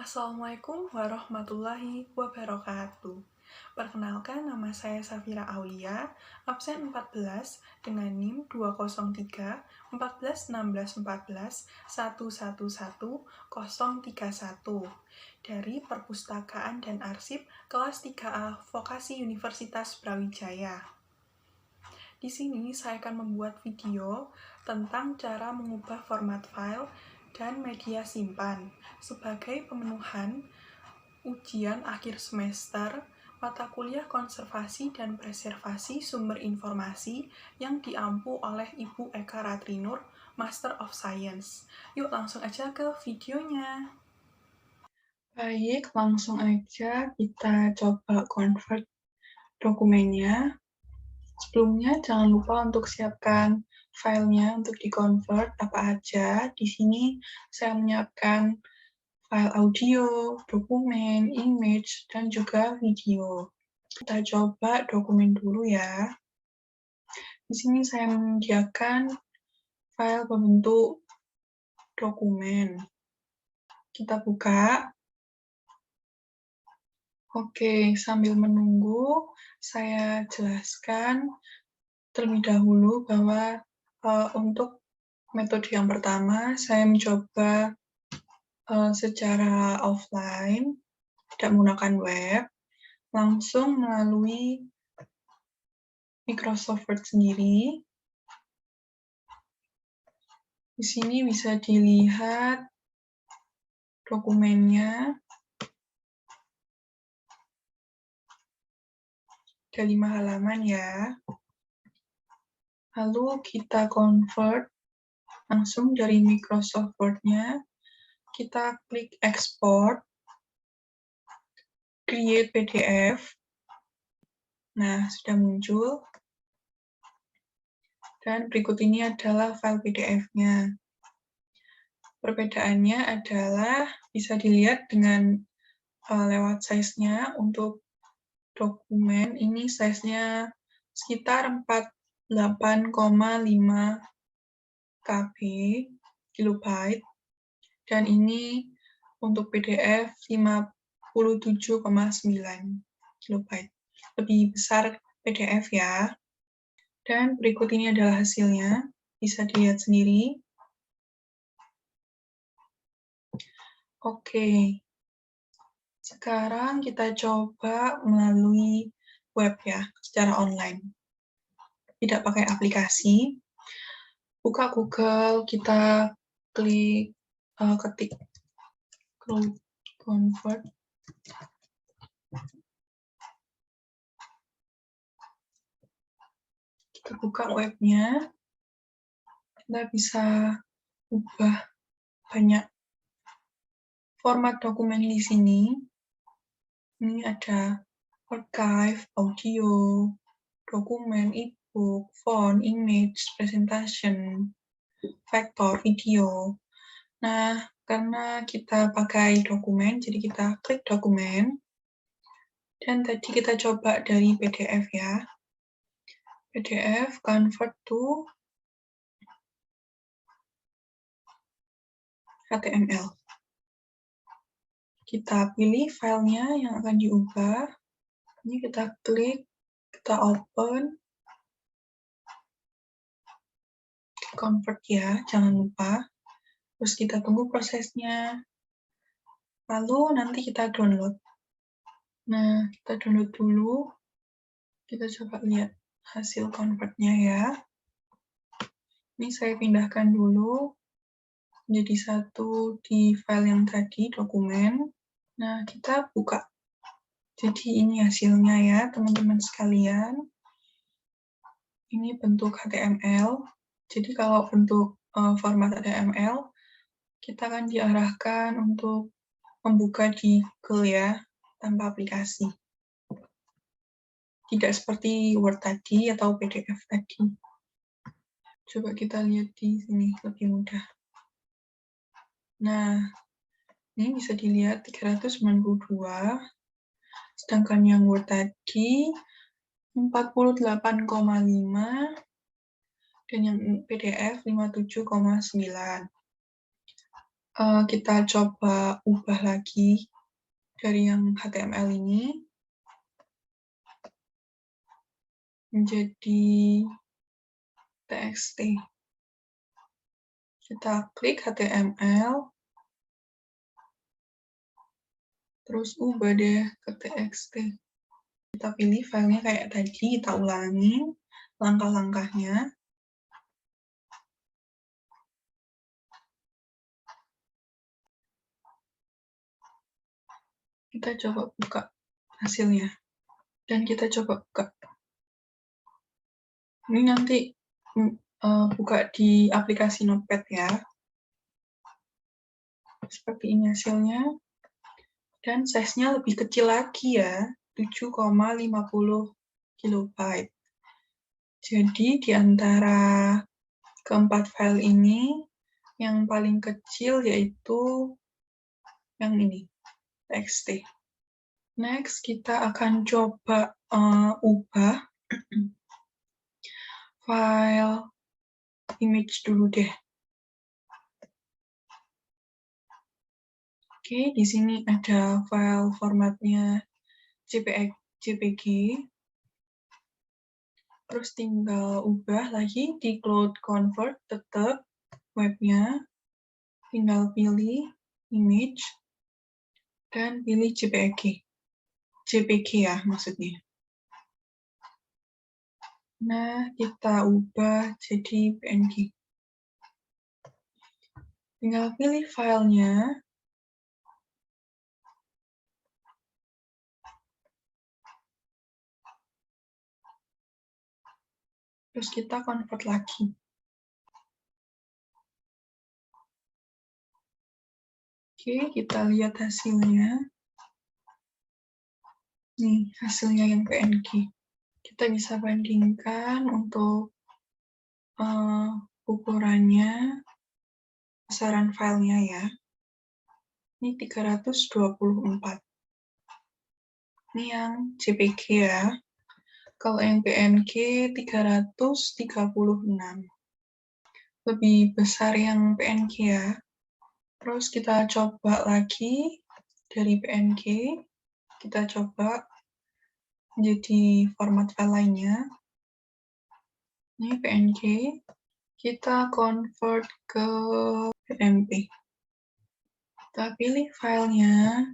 Assalamualaikum warahmatullahi wabarakatuh. Perkenalkan, nama saya Safira Aulia, absen 14 dengan NIM 203 14 16 14 111 031 dari Perpustakaan dan Arsip kelas 3A Vokasi Universitas Brawijaya. Di sini saya akan membuat video tentang cara mengubah format file dan media simpan sebagai pemenuhan ujian akhir semester mata kuliah Konservasi dan Preservasi Sumber Informasi yang diampu oleh Ibu Eka Ratrinur, Master of Science. Yuk langsung aja ke videonya. Baik, langsung aja kita coba convert dokumennya. Sebelumnya jangan lupa untuk siapkan filenya untuk di-convert apa aja. Di sini saya menyiapkan file audio, dokumen, image, dan juga video. Kita coba dokumen dulu ya. Di sini saya menyediakan file berbentuk dokumen. Kita buka. Oke, sambil menunggu, saya jelaskan terlebih dahulu bahwa untuk metode yang pertama, saya mencoba secara offline, tidak menggunakan web, langsung melalui Microsoft Word sendiri. Di sini bisa dilihat dokumennya. Ada 5 halaman ya. Lalu kita convert langsung dari Microsoft Word-nya. Kita klik export, create PDF. Nah, sudah muncul. Dan berikut ini adalah file PDF-nya. Perbedaannya adalah bisa dilihat dengan lewat size-nya. Untuk dokumen ini size-nya sekitar 48,5 KB, kilobyte, dan ini untuk PDF 57,9 kilobyte. Lebih besar PDF ya. Dan berikut ini adalah hasilnya, bisa dilihat sendiri. Oke, sekarang kita coba melalui web ya, secara online. Tidak pakai aplikasi. Buka Google, kita klik, ketik convert. Kita buka webnya. Kita bisa ubah banyak format dokumen di sini. Ini ada archive, audio, dokumen, e-book, font, image, presentation, vektor, video. Nah, karena kita pakai dokumen, jadi kita klik dokumen. Dan tadi kita coba dari PDF ya. PDF convert to HTML. Kita pilih filenya yang akan diubah. Ini kita klik, kita open. Convert ya, jangan lupa. Terus kita tunggu prosesnya. Lalu nanti kita download. Nah, kita download dulu. Kita coba lihat hasil convertnya ya. Ini saya pindahkan dulu menjadi satu di file yang tadi, dokumen. Nah, kita buka. Jadi ini hasilnya ya, teman-teman sekalian. Ini bentuk HTML. Jadi kalau bentuk format HTML, kita akan diarahkan untuk membuka di Google ya, tanpa aplikasi. Tidak seperti Word tadi atau PDF tadi. Coba kita lihat di sini, lebih mudah. Nah, ini bisa dilihat 392, sedangkan yang Word tadi 48,5, dan yang PDF 57,9. kita coba ubah lagi dari yang HTML ini menjadi TXT. Kita klik HTML, terus ubah deh ke TXT. Kita pilih filenya kayak tadi, kita ulangi langkah-langkahnya. Kita coba buka hasilnya. Dan kita coba buka. Ini nanti buka di aplikasi Notepad ya. Seperti ini hasilnya. Dan size-nya lebih kecil lagi ya, 7,50 kilobyte. Jadi di antara keempat file ini, yang paling kecil yaitu yang ini, TXT. Next, kita akan coba ubah file image dulu deh. Oke, di sini ada file formatnya JPG. Terus tinggal ubah lagi di Cloud Convert, tetap webnya. Tinggal pilih image dan pilih JPG. JPG ya maksudnya. Nah, kita ubah jadi PNG. Tinggal pilih filenya. Terus kita convert lagi. Oke, kita lihat hasilnya. Nih, hasilnya yang PNG. Kita bisa bandingkan untuk ukurannya, besaran filenya ya. Ini 324. Ini yang JPG ya. Kalau yang PNG 336. Lebih besar yang PNG ya. Terus kita coba lagi dari PNG. Kita coba jadi format file lainnya. Ini PNG. Kita convert ke PNG. Kita pilih filenya.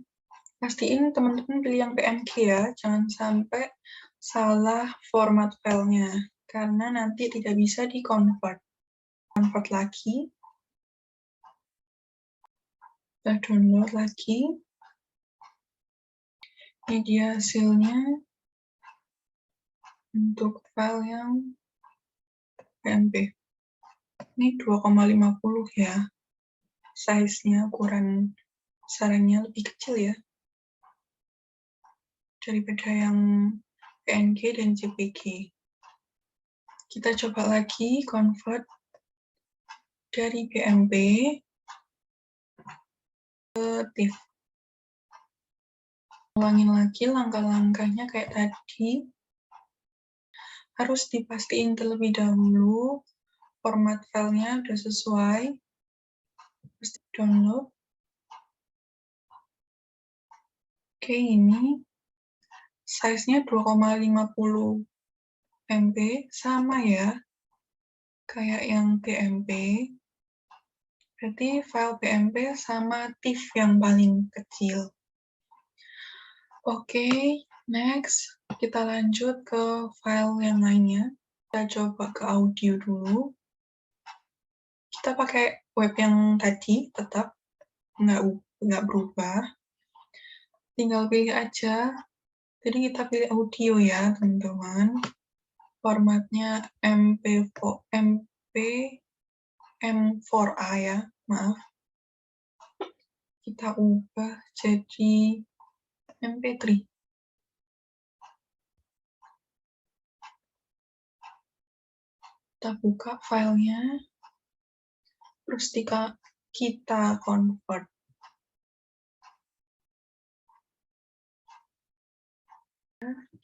Pastiin teman-teman pilih yang PNG ya. Jangan sampai salah format filenya. Karena nanti tidak bisa di-convert. Convert lagi. Kita download lagi. Ini dia hasilnya untuk file yang PNG. Ini 2,50 ya. Size-nya, ukuran besarannya lebih kecil ya. Daripada yang PNG dan JPG. Kita coba lagi convert dari BMP ke TIFF. Ulangin lagi langkah-langkahnya kayak tadi. Harus dipastiin terlebih dahulu format filenya udah sesuai. Terus download. Oke, ini size-nya 2,50 MB, sama ya, kayak yang TMP. Berarti file BMP sama TIFF yang paling kecil. Oke, next kita lanjut ke file yang lainnya. Kita coba ke audio dulu. Kita pakai web yang tadi, tetap nggak berubah. Tinggal pilih aja. Jadi kita pilih audio ya, teman-teman. Formatnya M4A ya, maaf. Kita ubah jadi MP3. Kita buka filenya, terus kita convert.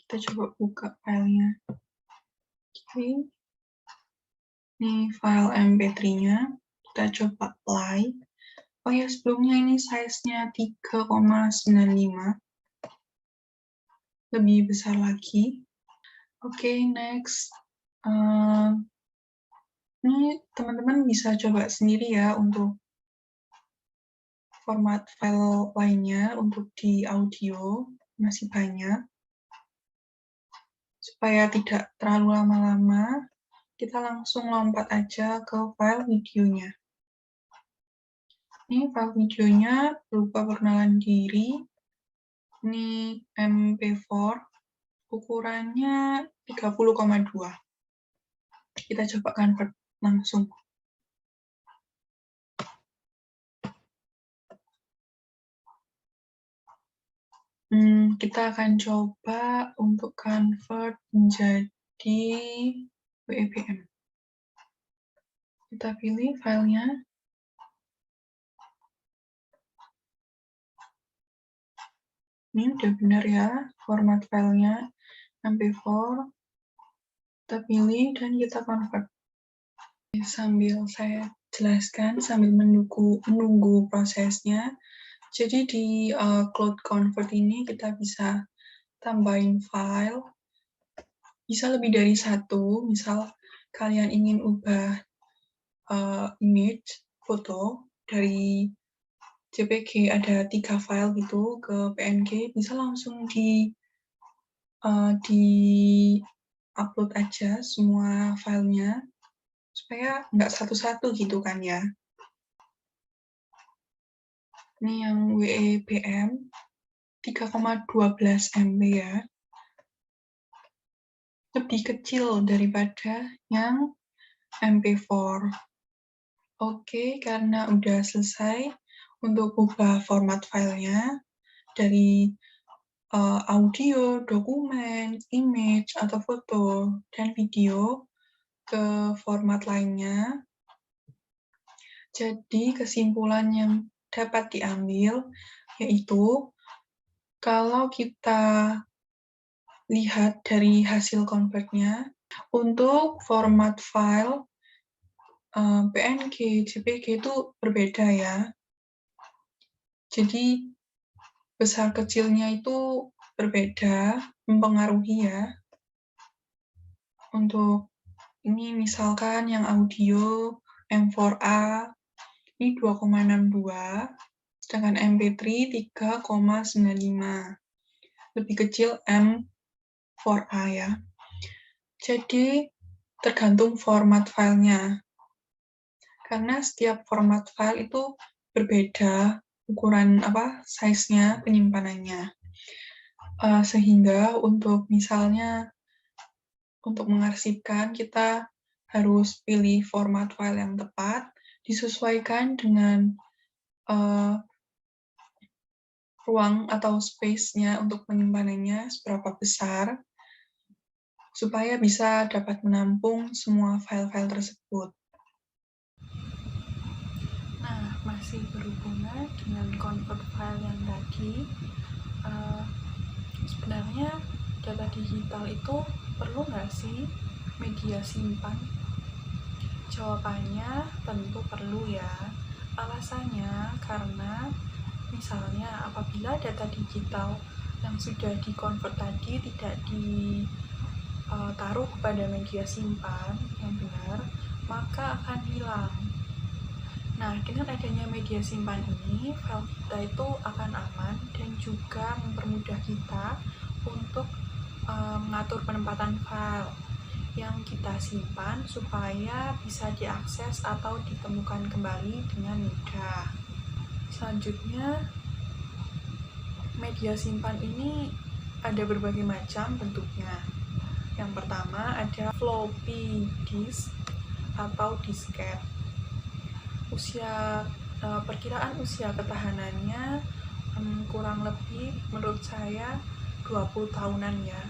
Kita coba buka filenya. Oke. Ini file MP3-nya. Kita coba play. Oh ya, sebelumnya ini size-nya 3,95, lebih besar lagi. Oke, next. Ini teman-teman bisa coba sendiri ya untuk format file lainnya untuk di audio, masih banyak. Supaya tidak terlalu lama-lama, kita langsung lompat aja ke file videonya. Ini file videonya berupa perkenalan diri. Ini MP4, ukurannya 30,2. Kita coba convert langsung. Kita akan coba untuk convert menjadi WEBM. Kita pilih filenya. Ini udah benar ya, format filenya MP4. Kita pilih dan kita convert. Sambil saya jelaskan, sambil menunggu prosesnya. Jadi di Cloud Convert ini kita bisa tambahin file, bisa lebih dari satu. Misal kalian ingin ubah image, foto, dari JPG ada 3 file gitu ke PNG, bisa langsung di upload aja semua filenya, supaya nggak satu-satu gitu kan ya. Ini yang WEBM 3,12 MB ya. Lebih kecil daripada yang MP4. Oke, karena udah selesai untuk ubah format filenya dari audio, dokumen, image, atau foto, dan video ke format lainnya. Jadi kesimpulan yang dapat diambil yaitu kalau kita lihat dari hasil convertnya, untuk format file PNG, JPG itu berbeda ya. Jadi besar kecilnya itu berbeda, mempengaruhi ya. Untuk ini misalkan yang audio M4A ini 2,62, sedangkan MP3 3,95. Lebih kecil M4A ya. Jadi tergantung format filenya. Karena setiap format file itu berbeda ukuran size-nya, penyimpanannya. Sehingga untuk misalnya untuk mengarsipkan kita harus pilih format file yang tepat, disesuaikan dengan ruang atau space-nya untuk penyimpanannya seberapa besar, supaya bisa dapat menampung semua file-file tersebut. Nah, masih berhubungan dengan convert file yang tadi, sebenarnya data digital itu perlu nggak sih media simpan? Jawabannya tentu perlu ya. Alasannya karena misalnya apabila data digital yang sudah dikonvert tadi tidak ditaruh pada media simpan yang benar, maka akan hilang. Nah, dengan adanya media simpan ini, file kita itu akan aman dan juga mempermudah kita untuk mengatur penempatan file yang kita simpan supaya bisa diakses atau ditemukan kembali dengan mudah. Selanjutnya, media simpan ini ada berbagai macam bentuknya. Yang pertama ada floppy disk atau disket. Perkiraan usia ketahanannya kurang lebih menurut saya 20 tahunan ya.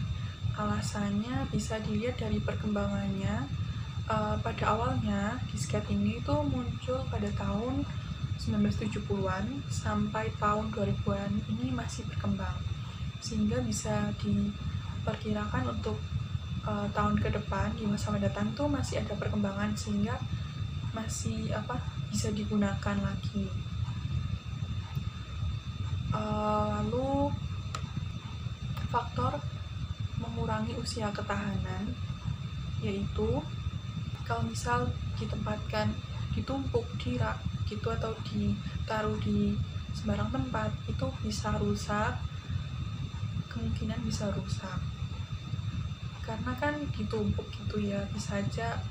Alasannya bisa dilihat dari perkembangannya. Pada awalnya disket ini tuh muncul pada tahun 1970-an sampai tahun 2000-an ini masih berkembang, sehingga bisa diperkirakan untuk tahun ke depan di masa mendatang tuh masih ada perkembangan sehingga masih bisa digunakan lagi. usia ketahanan, yaitu kalau misal ditempatkan, ditumpuk di rak gitu atau ditaruh di sembarang tempat, itu bisa rusak, kemungkinan bisa rusak karena kan ditumpuk gitu ya, bisa aja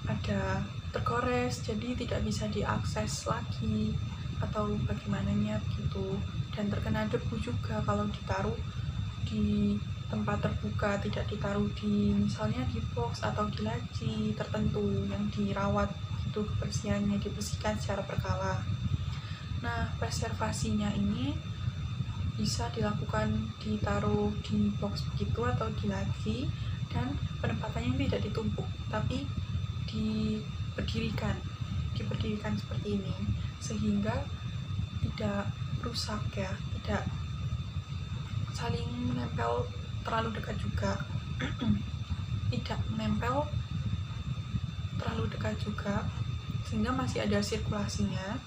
ada tergores jadi tidak bisa diakses lagi atau bagaimananya gitu, dan terkena debu juga kalau ditaruh di tempat terbuka, tidak ditaruh di misalnya di box atau di laci tertentu yang dirawat gitu, kebersihannya dibersihkan secara berkala. Nah, preservasinya ini bisa dilakukan ditaruh di box begitu atau di laci, dan penempatannya tidak ditumpuk tapi diberdirikan seperti ini sehingga tidak rusak ya, tidak saling menempel terlalu dekat juga tidak menempel terlalu dekat juga sehingga masih ada sirkulasinya.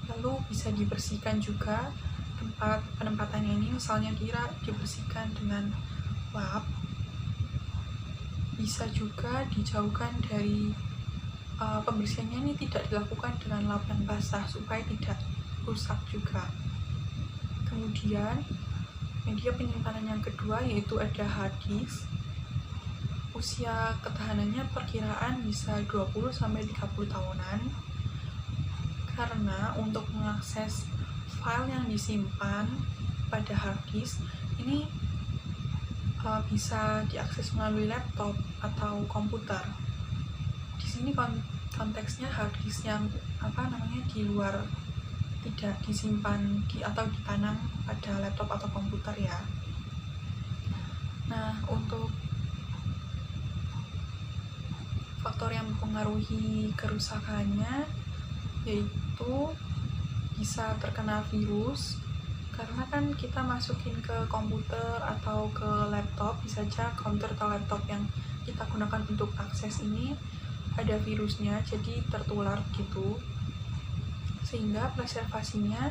Lalu bisa dibersihkan juga tempat penempatannya ini, misalnya dibersihkan dengan lap, bisa juga dijauhkan dari pembersihannya ini tidak dilakukan dengan lap yang basah supaya tidak rusak juga. Kemudian media penyimpanan yang kedua yaitu ada hard disk. Usia ketahanannya perkiraan bisa 20-30 tahunan, karena untuk mengakses file yang disimpan pada hard disk ini bisa diakses melalui laptop atau komputer. Di sini konteksnya hard disk yang di luar, tidak disimpan atau ditanam pada laptop atau komputer ya. Nah, untuk faktor yang mempengaruhi kerusakannya yaitu bisa terkena virus, karena kan kita masukin ke komputer atau ke laptop, bisa saja komputer atau laptop yang kita gunakan untuk akses ini ada virusnya, jadi tertular gitu, sehingga preservasinya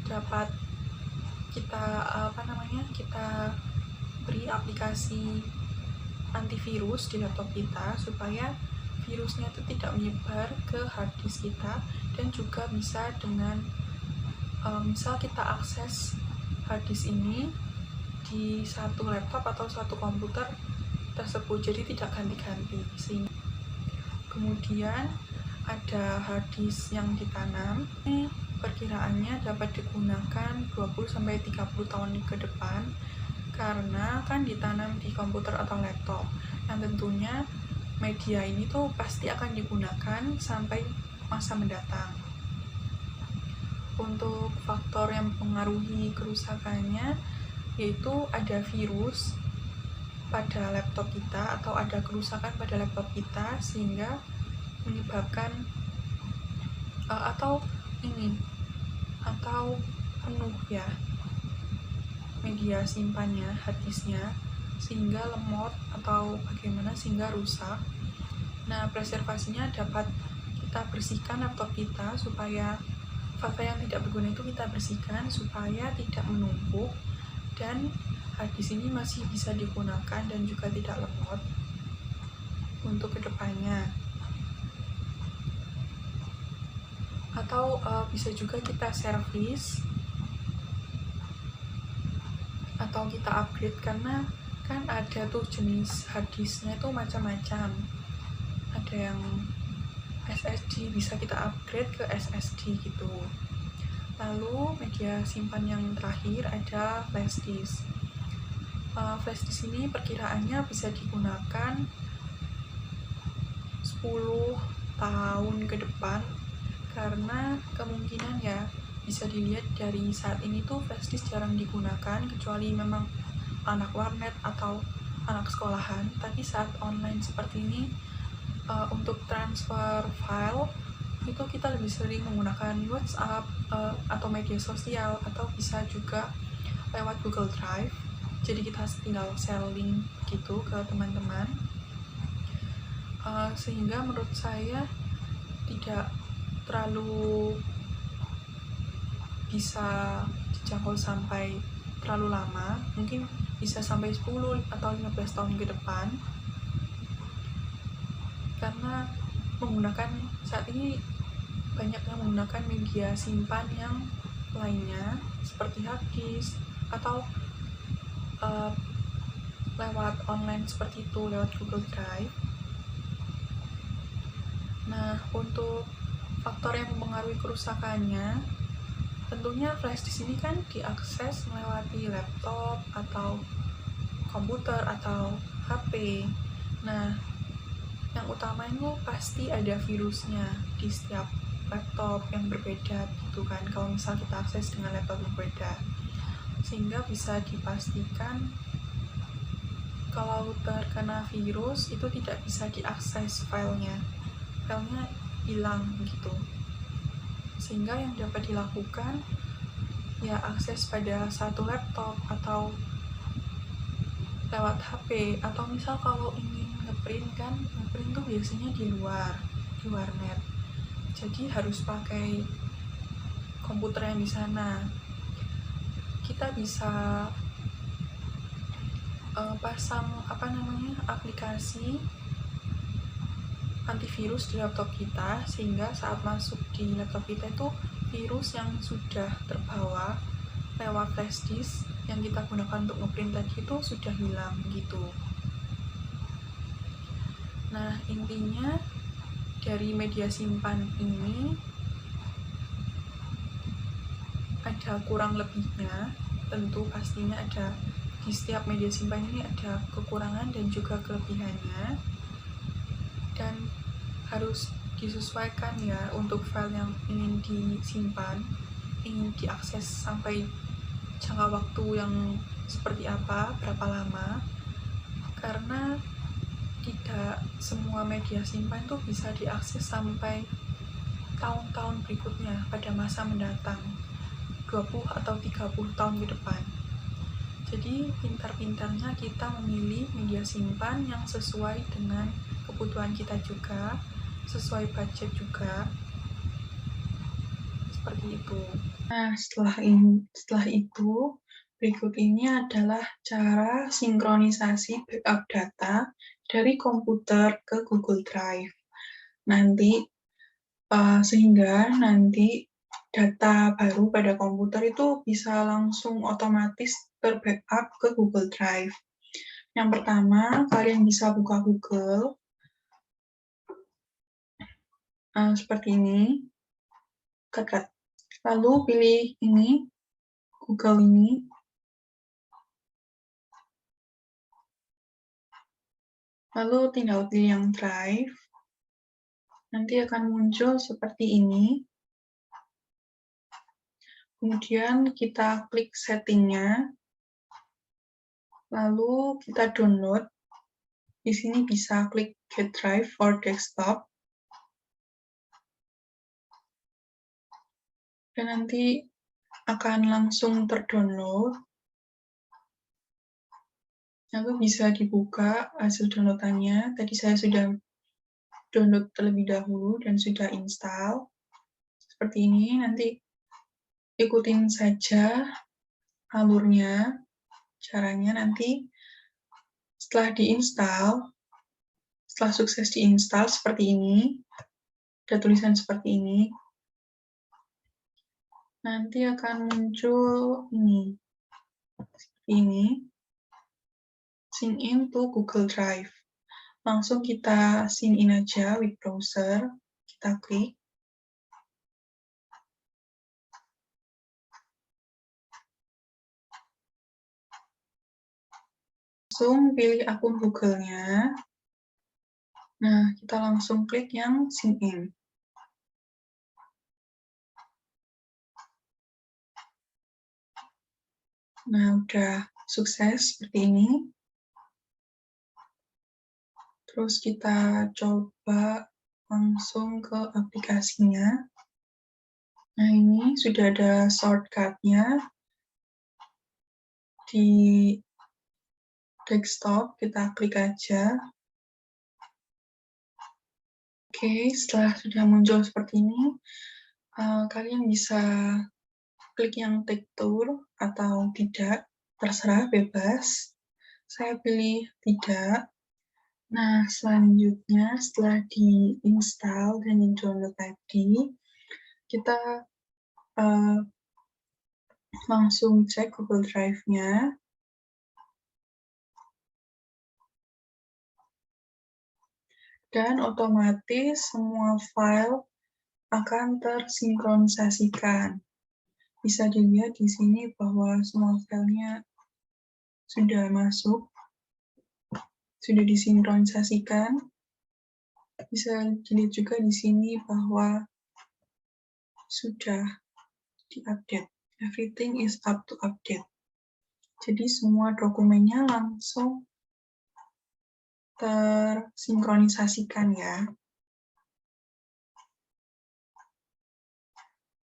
dapat kita kita beri aplikasi antivirus di laptop kita supaya virusnya itu tidak menyebar ke hard disk kita, dan juga bisa dengan misal kita akses hard disk ini di satu laptop atau satu komputer tersebut, jadi tidak ganti-ganti. Kemudian ada hard disk yang ditanam, ini perkiraannya dapat digunakan 20-30 tahun ke depan, karena kan ditanam di komputer atau laptop, yang tentunya media ini tuh pasti akan digunakan sampai masa mendatang. Untuk faktor yang mempengaruhi kerusakannya yaitu ada virus pada laptop kita atau ada kerusakan pada laptop kita sehingga menyebabkan atau penuh ya media simpannya, hard disknya, sehingga lemot atau bagaimana sehingga rusak. Nah, preservasinya dapat kita bersihkan laptop kita supaya file yang tidak berguna itu kita bersihkan supaya tidak menumpuk, dan hard disk ini masih bisa digunakan dan juga tidak lemot untuk kedepannya. Atau bisa juga kita servis atau kita upgrade, karena kan ada tuh jenis hard disknya itu macam-macam, ada yang SSD, bisa kita upgrade ke SSD gitu. Lalu media simpan yang terakhir ada flash disk. Flash disk ini perkiraannya bisa digunakan 10 tahun ke depan, karena kemungkinan ya bisa dilihat dari saat ini tuh flash disk jarang digunakan kecuali memang anak warnet atau anak sekolahan. Tapi saat online seperti ini, untuk transfer file itu kita lebih sering menggunakan WhatsApp atau media sosial, atau bisa juga lewat Google Drive. Jadi kita tinggal share link gitu ke teman-teman, sehingga menurut saya tidak terlalu bisa dijangkau sampai terlalu lama, mungkin bisa sampai 10 atau 15 tahun ke depan, karena saat ini banyak yang menggunakan media simpan yang lainnya seperti hard disk atau lewat online seperti itu, lewat Google Drive. Nah, untuk faktor yang mempengaruhi kerusakannya, tentunya flash disk ini kan diakses melewati laptop atau komputer atau HP. Nah, yang utama itu pasti ada virusnya di setiap laptop yang berbeda gitu kan, kalau misal kita akses dengan laptop yang berbeda, sehingga bisa dipastikan kalau terkena virus itu tidak bisa diakses filenya hilang gitu. Sehingga yang dapat dilakukan ya akses pada satu laptop atau lewat HP, atau misal kalau ingin ngeprint tuh biasanya di warnet, jadi harus pakai komputer yang di sana. Kita bisa pasang aplikasi antivirus di laptop kita, sehingga saat masuk di laptop kita itu virus yang sudah terbawa lewat flash disk yang kita gunakan untuk ngeprint tadi itu sudah hilang gitu. Nah, intinya dari media simpan ini ada kurang lebihnya, tentu pastinya ada di setiap media simpan ini ada kekurangan dan juga kelebihannya, dan harus disesuaikan ya untuk file yang ingin disimpan, ingin diakses sampai jangka waktu yang seperti apa, berapa lama, karena tidak semua media simpan itu bisa diakses sampai tahun-tahun berikutnya pada masa mendatang, 20 atau 30 tahun ke depan. Jadi pintar-pintarnya kita memilih media simpan yang sesuai dengan kebutuhan kita juga, sesuai budget juga, seperti itu. Nah, setelah itu, berikut ini adalah cara sinkronisasi backup data dari komputer ke Google Drive. Sehingga nanti data baru pada komputer itu bisa langsung otomatis terbackup ke Google Drive. Yang pertama, kalian bisa buka Google, seperti ini, lalu pilih ini, Google ini, lalu tinggal pilih yang Drive, nanti akan muncul seperti ini. Kemudian kita klik settingnya, lalu kita download. Di sini bisa klik Get Drive for Desktop, dan nanti akan langsung terdownload. Lalu bisa dibuka hasil downloadannya. Tadi saya sudah download terlebih dahulu dan sudah install. Seperti ini, nanti ikutin saja alurnya, caranya nanti setelah sukses diinstal seperti ini, ada tulisan seperti ini, nanti akan muncul ini, seperti ini, sign in to Google Drive. Langsung kita sign in aja with browser, kita klik. Langsung pilih akun Google-nya. Nah, kita langsung klik yang sign in. Nah, udah sukses seperti ini. Terus kita coba langsung ke aplikasinya. Nah, ini sudah ada shortcut-nya di desktop, kita klik aja. Oke, setelah sudah muncul seperti ini, kalian bisa klik yang take tour atau tidak, terserah, bebas. Saya pilih tidak. Nah, selanjutnya setelah di-install dan di-download tadi, kita langsung cek Google Drive-nya. Dan otomatis semua file akan tersinkronisasikan. Bisa dilihat di sini bahwa semua filenya sudah masuk, sudah disinkronisasikan. Bisa dilihat juga di sini bahwa sudah diupdate. Everything is up to update. Jadi semua dokumennya langsung tersinkronisasikan ya.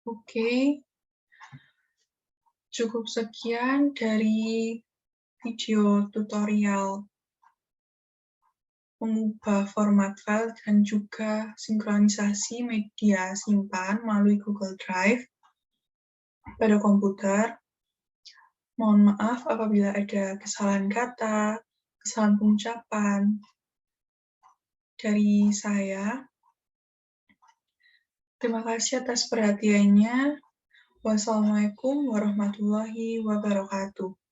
Oke, cukup sekian dari video tutorial mengubah format file dan juga sinkronisasi media simpan melalui Google Drive pada komputer. Mohon maaf apabila ada kesalahan kata, kesalahan pengucapan dari saya. Terima kasih atas perhatiannya. Wassalamualaikum warahmatullahi wabarakatuh.